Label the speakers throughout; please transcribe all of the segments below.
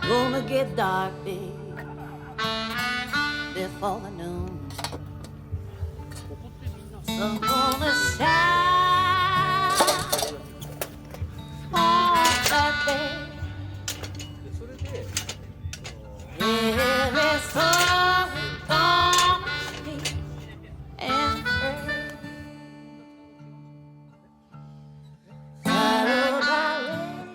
Speaker 1: Gonna get dark, babe, before the noon. Sun gonna shine on that day. Every soul gonna sleep and pray. Followed by rain.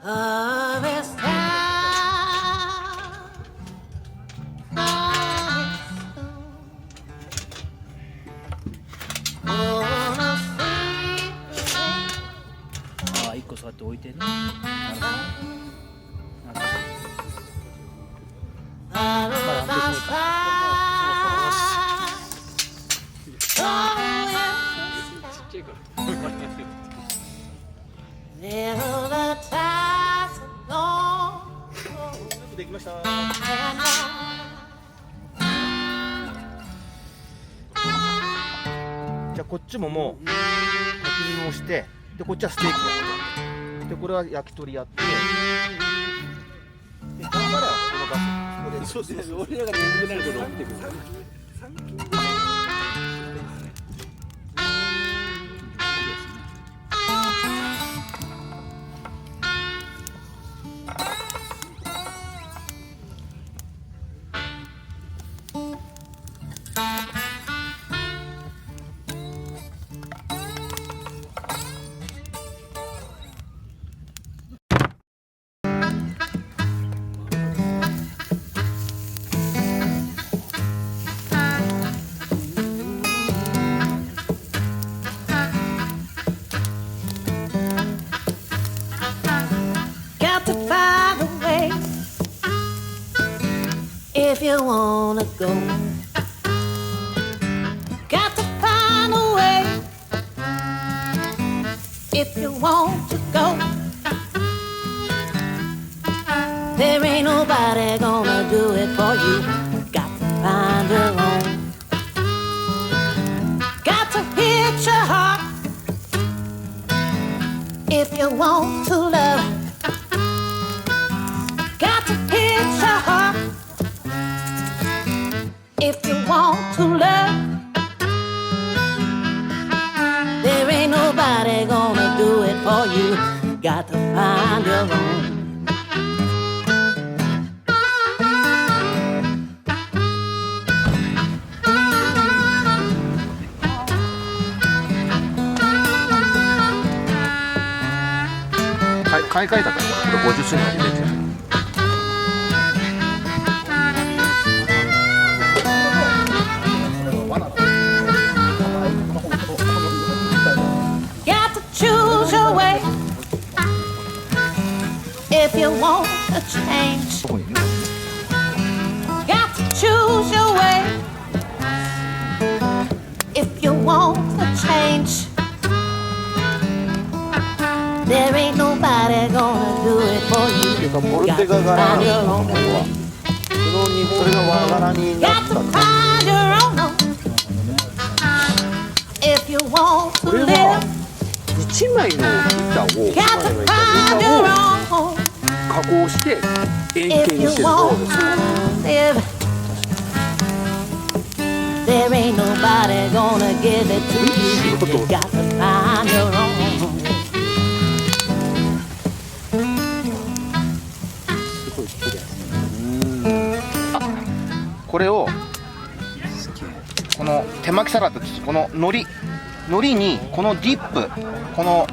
Speaker 1: Harvest time, harvest time. Gonna see the rain.
Speaker 2: ああ、1個そうやって置いてね。なるほど。
Speaker 1: Followed by sigh, Little the tides are gone,
Speaker 2: できました。
Speaker 1: and I
Speaker 2: じゃあこっちももう焚き火もして、でこっちはステーキやって、でこれは焼き鳥やって、で頑張れよこのガス。そうですね。俺らが眠くなること起きてくる。
Speaker 1: got to find a way if you wanna go. Got to find a way if you want to go. There ain't nobody gonna do it for you. Got to find your own. Got to hit your heart if you want to love. Got to hit your heart if you want to love. There ain't nobody gonna do it for you. Got to find your own.
Speaker 2: 買い替えたからこれ50周年で出てる。
Speaker 1: Got to choose your way if you want a change.
Speaker 2: どこにいる？
Speaker 1: Got to choose your way if you want a change. There ain't nobody gonna do it for you.
Speaker 2: ボルテガ柄のものはそれが和柄にな
Speaker 1: Got
Speaker 2: った
Speaker 1: to
Speaker 2: の。
Speaker 1: find your own. If you want to
Speaker 2: これ
Speaker 1: live,
Speaker 2: は1枚の板を
Speaker 1: got to find your own.
Speaker 2: 加工して円形
Speaker 1: If
Speaker 2: に
Speaker 1: you
Speaker 2: してる。
Speaker 1: want to live, there ain't nobody gonna give it to you. You got to find your own.
Speaker 2: これをこの手巻きサラダってこの海苔にこのディップ、この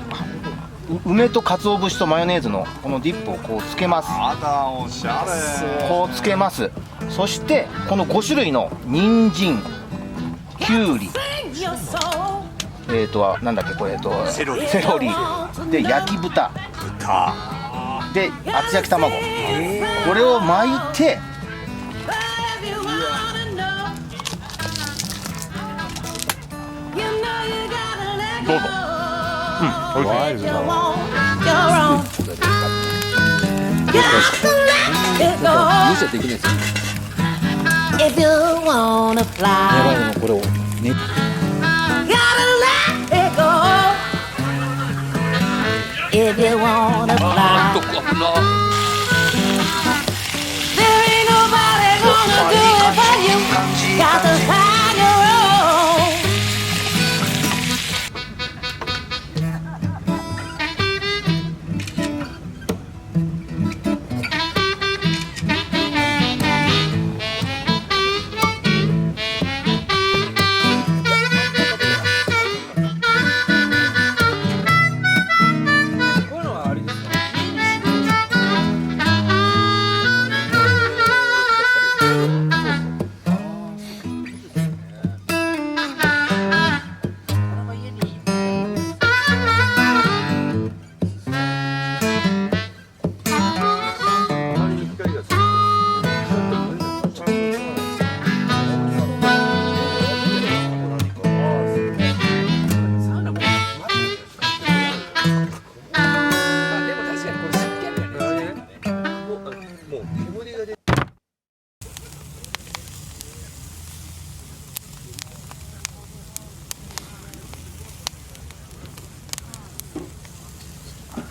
Speaker 2: 梅と鰹節とマヨネーズのこのディップをこうつけます。
Speaker 3: あらおしゃれ。
Speaker 2: こうつけます。そしてこの5種類の人参、きゅうり、なんだっけこれセロリで焼き豚で厚焼き卵、これを巻いてどうぞ。うん、おいしい。
Speaker 3: ワイルドだわ。
Speaker 4: 無視はできないですよ。
Speaker 1: If you wanna
Speaker 4: やばい
Speaker 1: fly,
Speaker 4: のこれをね。
Speaker 1: gotta let it go. If you wanna fly,
Speaker 4: どこ危な。
Speaker 1: there ain't nobody gonna do it for you. Got to find your own.